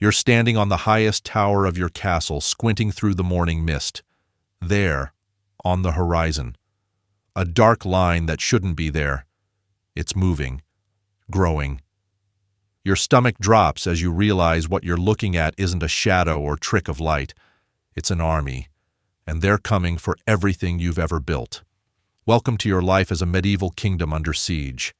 You're standing on the highest tower of your castle, squinting through the morning mist. There, on the horizon, a dark line that shouldn't be there. It's moving, growing. Your stomach drops as you realize what you're looking at isn't a shadow or trick of light. It's an army, and they're coming for everything you've ever built. Welcome to your life as a medieval kingdom under siege.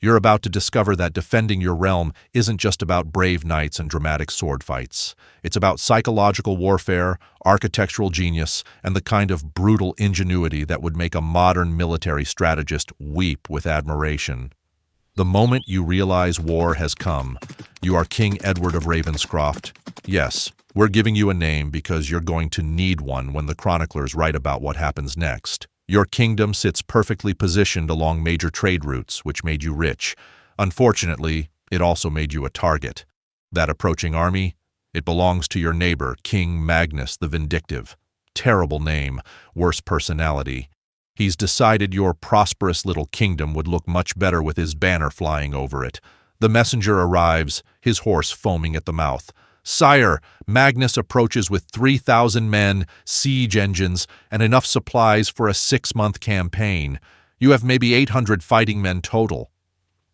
You're about to discover that defending your realm isn't just about brave knights and dramatic sword fights. It's about psychological warfare, architectural genius, and the kind of brutal ingenuity that would make a modern military strategist weep with admiration. The moment you realize war has come, you are King Edward of Ravenscroft. Yes, we're giving you a name because you're going to need one when the chroniclers write about what happens next. Your kingdom sits perfectly positioned along major trade routes, which made you rich. Unfortunately, it also made you a target. That approaching army, it belongs to your neighbor, King Magnus the Vindictive. Terrible name, worse personality. He's decided your prosperous little kingdom would look much better with his banner flying over it. The messenger arrives, his horse foaming at the mouth. "Sire, Magnus approaches with 3,000 men, siege engines, and enough supplies for a 6-month campaign. You have maybe 800 fighting men total."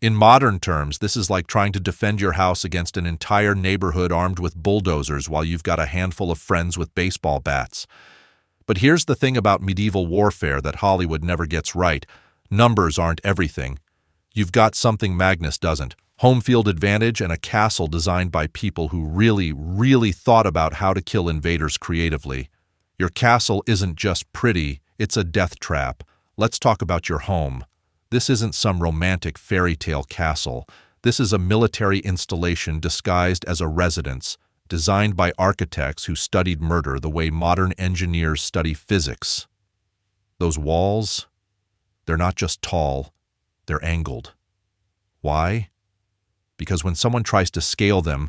In modern terms, this is like trying to defend your house against an entire neighborhood armed with bulldozers while you've got a handful of friends with baseball bats. But here's the thing about medieval warfare that Hollywood never gets right. Numbers aren't everything. You've got something Magnus doesn't. Home field advantage and a castle designed by people who really thought about how to kill invaders creatively. Your castle isn't just pretty, it's a death trap. Let's talk about your home. This isn't some romantic fairy tale castle. This is a military installation disguised as a residence, designed by architects who studied murder the way modern engineers study physics. Those walls, they're not just tall, they're angled. Why? Because when someone tries to scale them,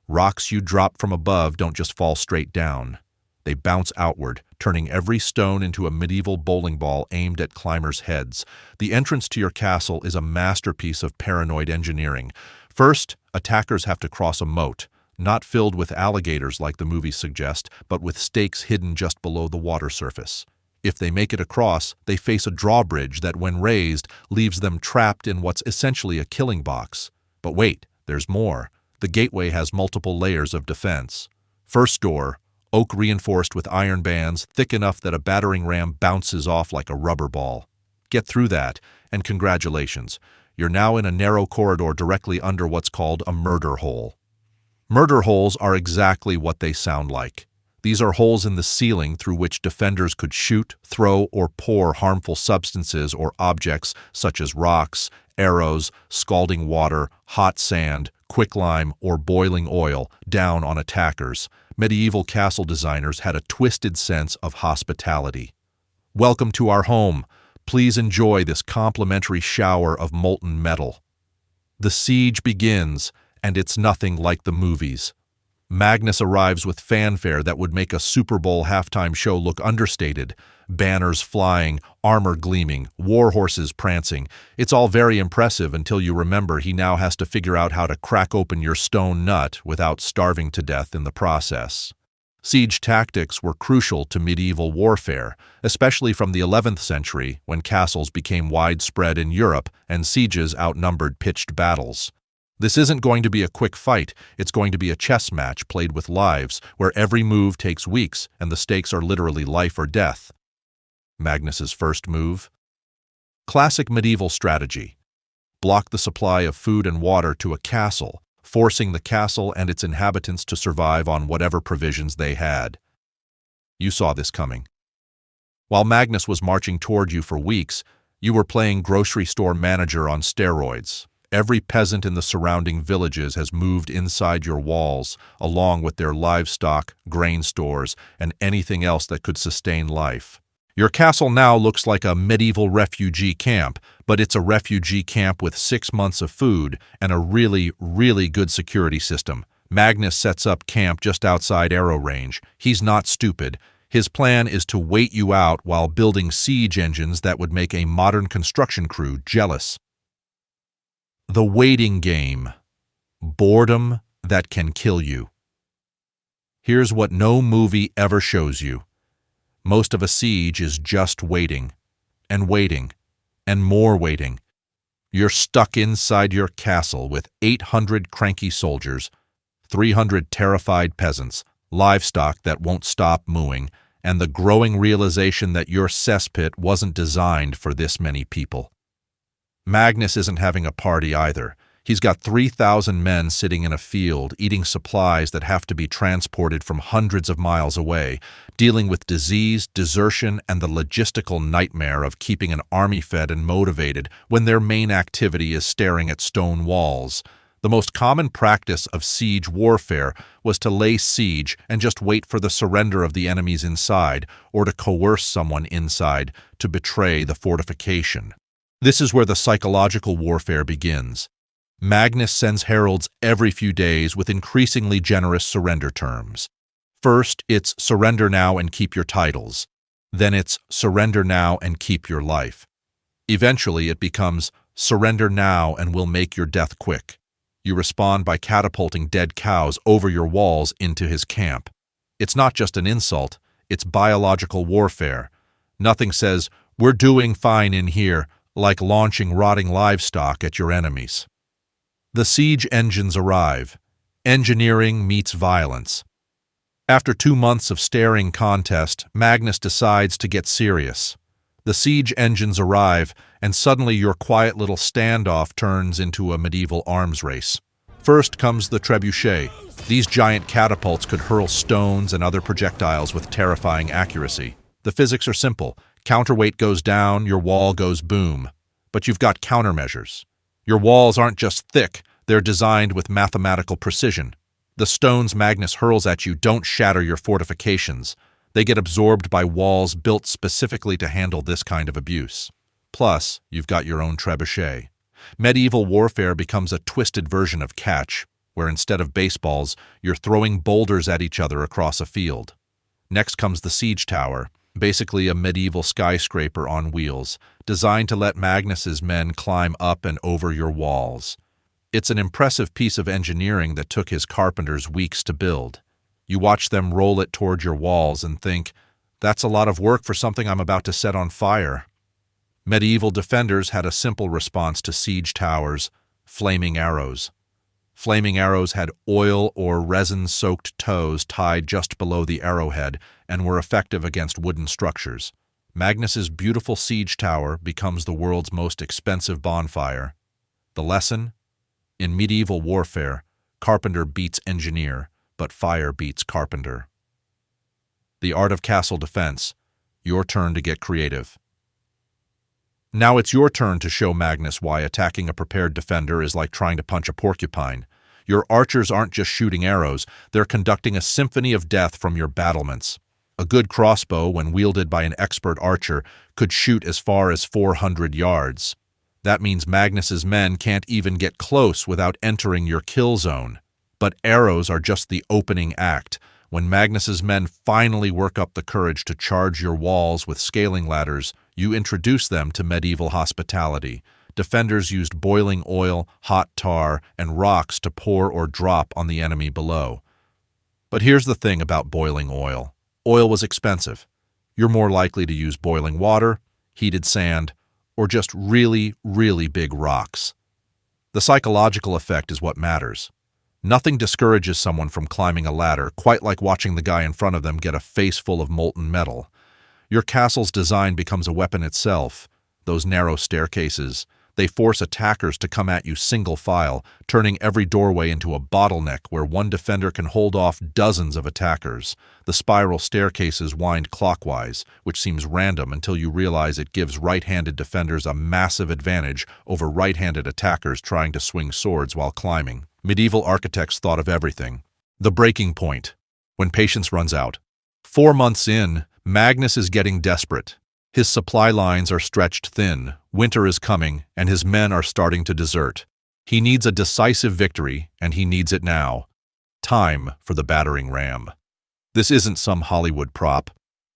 rocks you drop from above don't just fall straight down. They bounce outward, turning every stone into a medieval bowling ball aimed at climbers' heads. The entrance to your castle is a masterpiece of paranoid engineering. First, attackers have to cross a moat, not filled with alligators like the movies suggest, but with stakes hidden just below the water surface. If they make it across, they face a drawbridge that, when raised, leaves them trapped in what's essentially a killing box. But wait, there's more. The gateway has multiple layers of defense. First door, oak reinforced with iron bands, thick enough that a battering ram bounces off like a rubber ball. Get through that, and congratulations. You're now in a narrow corridor directly under what's called a murder hole. Murder holes are exactly what they sound like. These are holes in the ceiling through which defenders could shoot, throw, or pour harmful substances or objects such as rocks, arrows, scalding water, hot sand, quicklime, or boiling oil down on attackers. Medieval castle designers had a twisted sense of hospitality. Welcome to our home. Please enjoy this complimentary shower of molten metal. The siege begins, and it's nothing like the movies. Magnus arrives with fanfare that would make a Super Bowl halftime show look understated. Banners flying, armor gleaming, war horses prancing. It's all very impressive until you remember he now has to figure out how to crack open your stone nut without starving to death in the process. Siege tactics were crucial to medieval warfare, especially from the 11th century when castles became widespread in Europe and sieges outnumbered pitched battles. This isn't going to be a quick fight, it's going to be a chess match played with lives, where every move takes weeks and the stakes are literally life or death. Magnus's first move? Classic medieval strategy. Block the supply of food and water to a castle, forcing the castle and its inhabitants to survive on whatever provisions they had. You saw this coming. While Magnus was marching toward you for weeks, you were playing grocery store manager on steroids. Every peasant in the surrounding villages has moved inside your walls, along with their livestock, grain stores, and anything else that could sustain life. Your castle now looks like a medieval refugee camp, but it's a refugee camp with 6 months of food and a really good security system. Magnus sets up camp just outside arrow range. He's not stupid. His plan is to wait you out while building siege engines that would make a modern construction crew jealous. The waiting game. Boredom that can kill you. Here's what no movie ever shows you. Most of a siege is just waiting, and waiting, and more waiting. You're stuck inside your castle with 800 cranky soldiers, 300 terrified peasants, livestock that won't stop mooing, and the growing realization that your cesspit wasn't designed for this many people. Magnus isn't having a party either. He's got 3,000 men sitting in a field, eating supplies that have to be transported from hundreds of miles away, dealing with disease, desertion, and the logistical nightmare of keeping an army fed and motivated when their main activity is staring at stone walls. The most common practice of siege warfare was to lay siege and just wait for the surrender of the enemies inside, or to coerce someone inside to betray the fortification. This is where the psychological warfare begins. Magnus sends heralds every few days with increasingly generous surrender terms. First, it's surrender now and keep your titles. Then it's surrender now and keep your life. Eventually, it becomes surrender now and we'll make your death quick. You respond by catapulting dead cows over your walls into his camp. It's not just an insult, it's biological warfare. Nothing says, "We're doing fine in here," like launching rotting livestock at your enemies. The siege engines arrive. Engineering meets violence. After 2 months of staring contest, Magnus decides to get serious. The siege engines arrive, and suddenly your quiet little standoff turns into a medieval arms race. First comes the trebuchet. These giant catapults could hurl stones and other projectiles with terrifying accuracy. The physics are simple. Counterweight goes down, your wall goes boom. But you've got countermeasures. Your walls aren't just thick, they're designed with mathematical precision. The stones Magnus hurls at you don't shatter your fortifications. They get absorbed by walls built specifically to handle this kind of abuse. Plus, you've got your own trebuchet. Medieval warfare becomes a twisted version of catch, where instead of baseballs, you're throwing boulders at each other across a field. Next comes the siege tower, basically a medieval skyscraper on wheels, designed to let Magnus's men climb up and over your walls. It's an impressive piece of engineering that took his carpenters weeks to build. You watch them roll it toward your walls and think, that's a lot of work for something I'm about to set on fire. Medieval defenders had a simple response to siege towers: flaming arrows. Flaming arrows had oil or resin-soaked toes tied just below the arrowhead and were effective against wooden structures. Magnus's beautiful siege tower becomes the world's most expensive bonfire. The lesson? In medieval warfare, carpenter beats engineer, but fire beats carpenter. The art of castle defense. Your turn to get creative. Now it's your turn to show Magnus why attacking a prepared defender is like trying to punch a porcupine. Your archers aren't just shooting arrows, they're conducting a symphony of death from your battlements. A good crossbow, when wielded by an expert archer, could shoot as far as 400 yards. That means Magnus's men can't even get close without entering your kill zone. But arrows are just the opening act. When Magnus's men finally work up the courage to charge your walls with scaling ladders, you introduce them to medieval hospitality. Defenders used boiling oil, hot tar, and rocks to pour or drop on the enemy below. But here's the thing about boiling oil. Oil was expensive. You're more likely to use boiling water, heated sand, or just really, really big rocks. The psychological effect is what matters. Nothing discourages someone from climbing a ladder quite like watching the guy in front of them get a face full of molten metal. Your castle's design becomes a weapon itself. Those narrow staircases, they force attackers to come at you single file, turning every doorway into a bottleneck where one defender can hold off dozens of attackers. The spiral staircases wind clockwise, which seems random until you realize it gives right-handed defenders a massive advantage over right-handed attackers trying to swing swords while climbing. Medieval architects thought of everything. The breaking point, when patience runs out. 4 months in, Magnus is getting desperate. His supply lines are stretched thin, winter is coming, and his men are starting to desert. He needs a decisive victory, and he needs it now. Time for the battering ram. This isn't some Hollywood prop.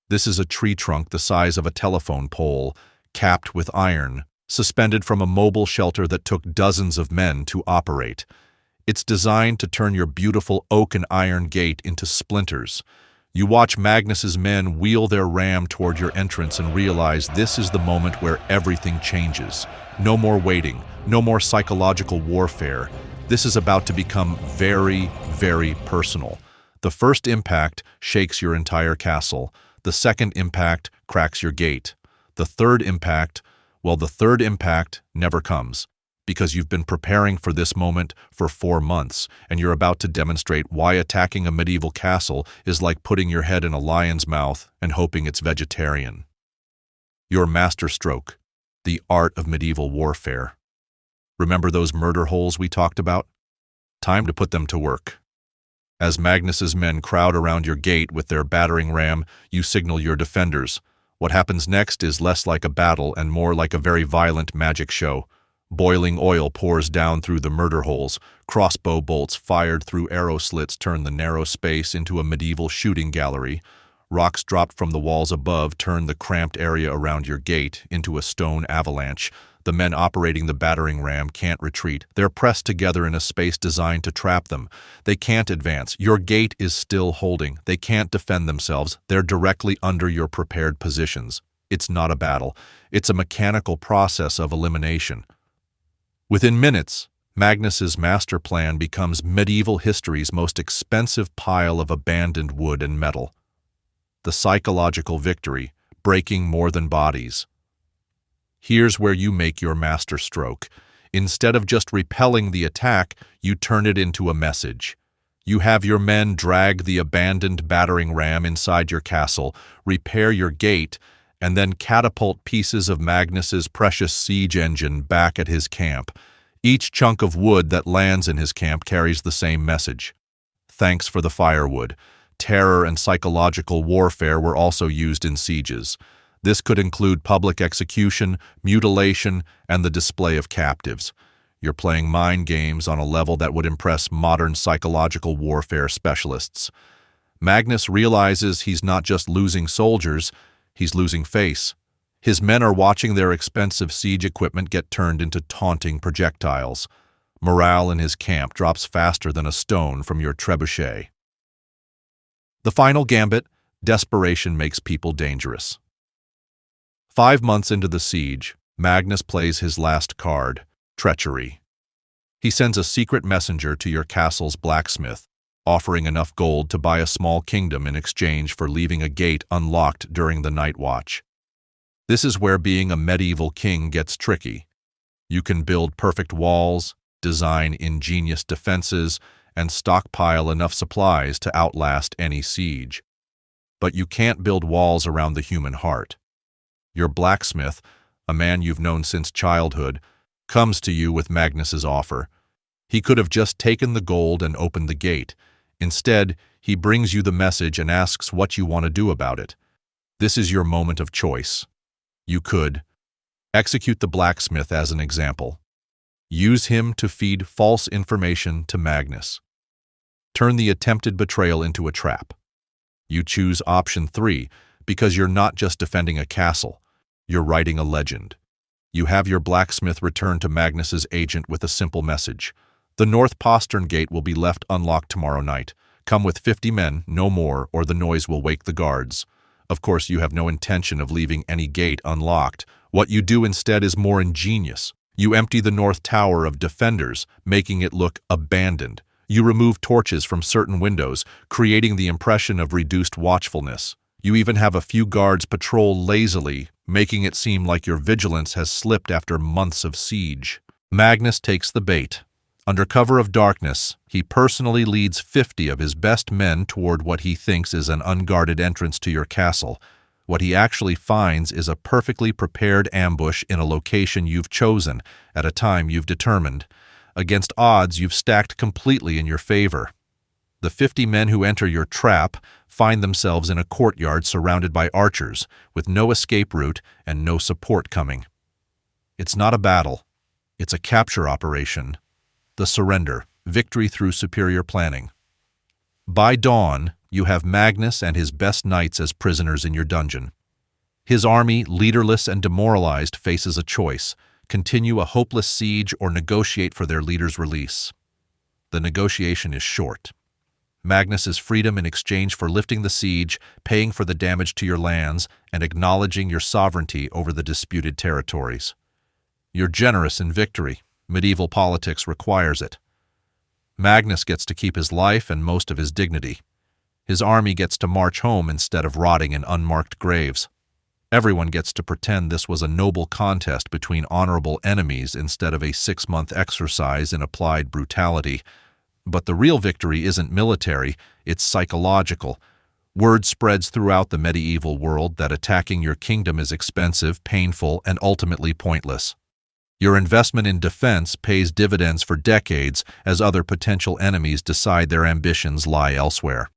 This is a tree trunk the size of a telephone pole, capped with iron, suspended from a mobile shelter that took dozens of men to operate. It's designed to turn your beautiful oak and iron gate into splinters. You watch Magnus's men wheel their ram toward your entrance and realize this is the moment where everything changes. No more waiting, no more psychological warfare. This is about to become very, very personal. The first impact shakes your entire castle. The second impact cracks your gate. The third impact never comes, because you've been preparing for this moment for 4 months, and you're about to demonstrate why attacking a medieval castle is like putting your head in a lion's mouth and hoping it's vegetarian. Your masterstroke, the art of medieval warfare. Remember those murder holes we talked about? Time to put them to work. As Magnus's men crowd around your gate with their battering ram, you signal your defenders. What happens next is less like a battle and more like a very violent magic show. Boiling oil pours down through the murder holes. Crossbow bolts fired through arrow slits turn the narrow space into a medieval shooting gallery. Rocks dropped from the walls above turn the cramped area around your gate into a stone avalanche. The men operating the battering ram can't retreat. They're pressed together in a space designed to trap them. They can't advance. Your gate is still holding. They can't defend themselves. They're directly under your prepared positions. It's not a battle. It's a mechanical process of elimination. Within minutes, Magnus's master plan becomes medieval history's most expensive pile of abandoned wood and metal. The psychological victory, breaking more than bodies. Here's where you make your masterstroke. Instead of just repelling the attack, you turn it into a message. You have your men drag the abandoned battering ram inside your castle, repair your gate, and then catapult pieces of Magnus's precious siege engine back at his camp. Each chunk of wood that lands in his camp carries the same message. Thanks for the firewood. Terror and psychological warfare were also used in sieges. This could include public execution, mutilation, and the display of captives. You're playing mind games on a level that would impress modern psychological warfare specialists. Magnus realizes he's not just losing soldiers, he's losing face. His men are watching their expensive siege equipment get turned into taunting projectiles. Morale in his camp drops faster than a stone from your trebuchet. The final gambit, desperation makes people dangerous. 5 months into the siege, Magnus plays his last card, treachery. He sends a secret messenger to your castle's blacksmith, offering enough gold to buy a small kingdom in exchange for leaving a gate unlocked during the night watch. This is where being a medieval king gets tricky. You can build perfect walls, design ingenious defenses, and stockpile enough supplies to outlast any siege. But you can't build walls around the human heart. Your blacksmith, a man you've known since childhood, comes to you with Magnus's offer. He could have just taken the gold and opened the gate. Instead, he brings you the message and asks what you want to do about it. This is your moment of choice. You could execute the blacksmith as an example. Use him to feed false information to Magnus. Turn the attempted betrayal into a trap. You choose option 3 because you're not just defending a castle, you're writing a legend. You have your blacksmith return to Magnus's agent with a simple message. The north postern gate will be left unlocked tomorrow night. Come with 50 men, no more, or the noise will wake the guards. Of course, you have no intention of leaving any gate unlocked. What you do instead is more ingenious. You empty the north tower of defenders, making it look abandoned. You remove torches from certain windows, creating the impression of reduced watchfulness. You even have a few guards patrol lazily, making it seem like your vigilance has slipped after months of siege. Magnus takes the bait. Under cover of darkness, he personally leads 50 of his best men toward what he thinks is an unguarded entrance to your castle. What he actually finds is a perfectly prepared ambush in a location you've chosen, at a time you've determined. Against odds you've stacked completely in your favor. The 50 men who enter your trap find themselves in a courtyard surrounded by archers, with no escape route and no support coming. It's not a battle. It's a capture operation. The surrender, victory through superior planning. By dawn, you have Magnus and his best knights as prisoners in your dungeon. His army, leaderless and demoralized, faces a choice: continue a hopeless siege or negotiate for their leader's release. The negotiation is short. Magnus's freedom in exchange for lifting the siege, paying for the damage to your lands, and acknowledging your sovereignty over the disputed territories. You're generous in victory. Medieval politics requires it. Magnus gets to keep his life and most of his dignity. His army gets to march home instead of rotting in unmarked graves. Everyone gets to pretend this was a noble contest between honorable enemies instead of a 6-month exercise in applied brutality. But the real victory isn't military, it's psychological. Word spreads throughout the medieval world that attacking your kingdom is expensive, painful, and ultimately pointless. Your investment in defense pays dividends for decades as other potential enemies decide their ambitions lie elsewhere.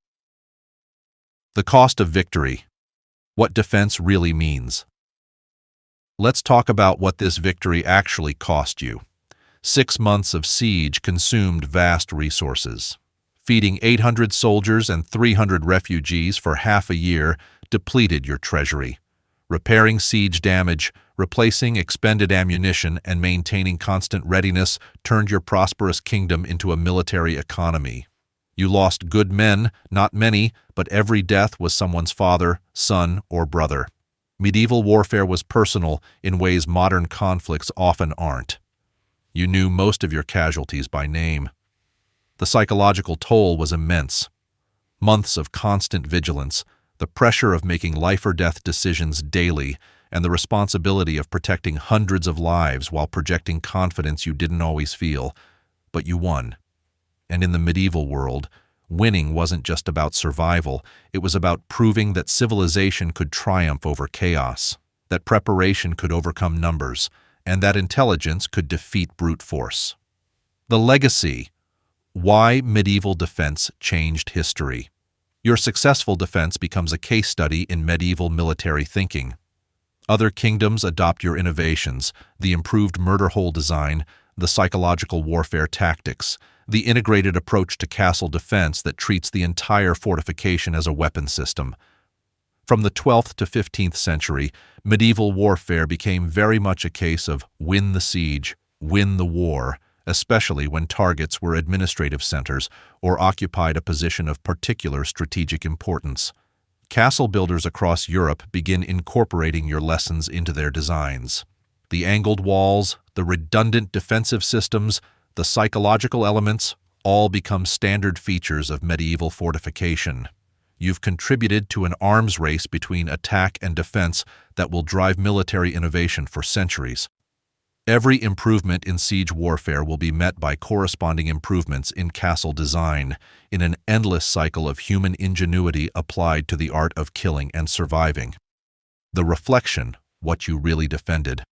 The cost of victory. What defense really means. Let's talk about what this victory actually cost you. 6 months of siege consumed vast resources. Feeding 800 soldiers and 300 refugees for half a year depleted your treasury. Repairing siege damage, replacing expended ammunition, and maintaining constant readiness turned your prosperous kingdom into a military economy. You lost good men, not many, but every death was someone's father, son, or brother. Medieval warfare was personal in ways modern conflicts often aren't. You knew most of your casualties by name. The psychological toll was immense. Months of constant vigilance, the pressure of making life-or-death decisions daily, and the responsibility of protecting hundreds of lives while projecting confidence you didn't always feel. But you won. And in the medieval world, winning wasn't just about survival, it was about proving that civilization could triumph over chaos, that preparation could overcome numbers, and that intelligence could defeat brute force. The legacy. Why medieval defense changed history. Your successful defense becomes a case study in medieval military thinking. Other kingdoms adopt your innovations, the improved murder hole design, the psychological warfare tactics, the integrated approach to castle defense that treats the entire fortification as a weapon system. From the 12th to 15th century, medieval warfare became very much a case of win the siege, win the war, especially when targets were administrative centers or occupied a position of particular strategic importance. Castle builders across Europe begin incorporating your lessons into their designs. The angled walls, the redundant defensive systems, the psychological elements all become standard features of medieval fortification. You've contributed to an arms race between attack and defense that will drive military innovation for centuries. Every improvement in siege warfare will be met by corresponding improvements in castle design, in an endless cycle of human ingenuity applied to the art of killing and surviving. The reflection, what you really defended.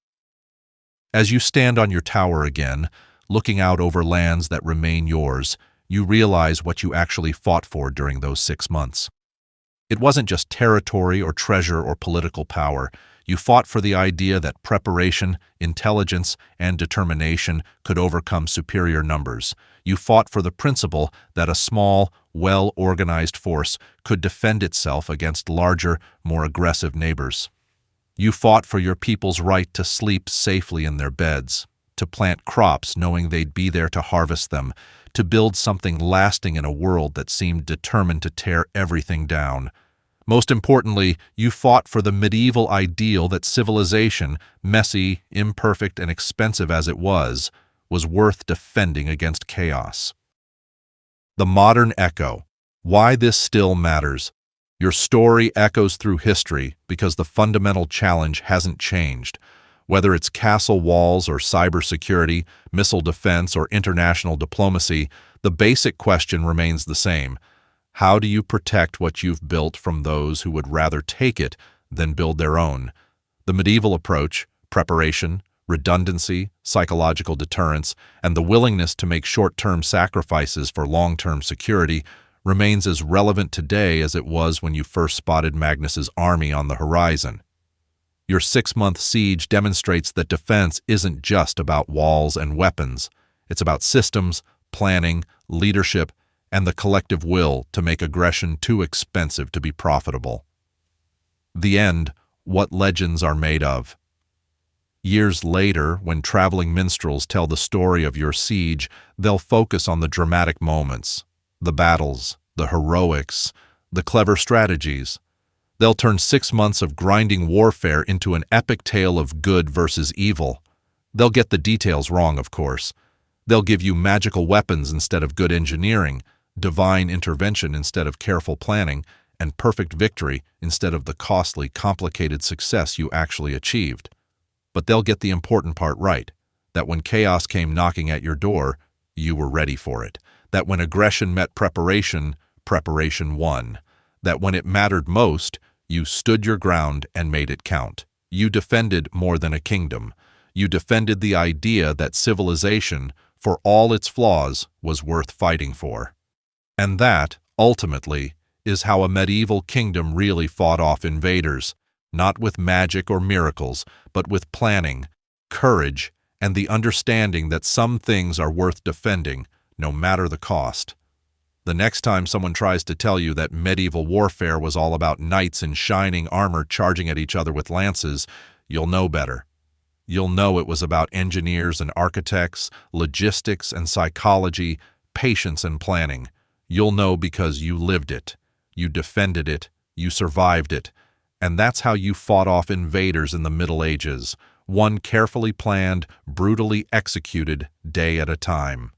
As you stand on your tower again, looking out over lands that remain yours, you realize what you actually fought for during those 6 months. It wasn't just territory or treasure or political power. You fought for the idea that preparation, intelligence, and determination could overcome superior numbers. You fought for the principle that a small, well-organized force could defend itself against larger, more aggressive neighbors. You fought for your people's right to sleep safely in their beds, to plant crops knowing they'd be there to harvest them, to build something lasting in a world that seemed determined to tear everything down. Most importantly, you fought for the medieval ideal that civilization, messy, imperfect, and expensive as it was worth defending against chaos. The modern echo. Why this still matters. Your story echoes through history because the fundamental challenge hasn't changed. Whether it's castle walls or cybersecurity, missile defense, or international diplomacy, the basic question remains the same. How do you protect what you've built from those who would rather take it than build their own? The medieval approach, preparation, redundancy, psychological deterrence, and the willingness to make short-term sacrifices for long-term security remains as relevant today as it was when you first spotted Magnus's army on the horizon. Your 6-month siege demonstrates that defense isn't just about walls and weapons. It's about systems, planning, leadership, and the collective will to make aggression too expensive to be profitable. The end, what legends are made of. Years later, when traveling minstrels tell the story of your siege, they'll focus on the dramatic moments, the battles, the heroics, the clever strategies. They'll turn 6 months of grinding warfare into an epic tale of good versus evil. They'll get the details wrong, of course. They'll give you magical weapons instead of good engineering, divine intervention instead of careful planning, and perfect victory instead of the costly, complicated success you actually achieved. But they'll get the important part right, that when chaos came knocking at your door, you were ready for it. That when aggression met preparation, preparation won. That when it mattered most, you stood your ground and made it count. You defended more than a kingdom. You defended the idea that civilization, for all its flaws, was worth fighting for. And that, ultimately, is how a medieval kingdom really fought off invaders, not with magic or miracles, but with planning, courage, and the understanding that some things are worth defending, no matter the cost. The next time someone tries to tell you that medieval warfare was all about knights in shining armor charging at each other with lances, you'll know better. You'll know it was about engineers and architects, logistics and psychology, patience and planning. You'll know because you lived it, you defended it, you survived it, and that's how you fought off invaders in the Middle Ages, one carefully planned, brutally executed day at a time.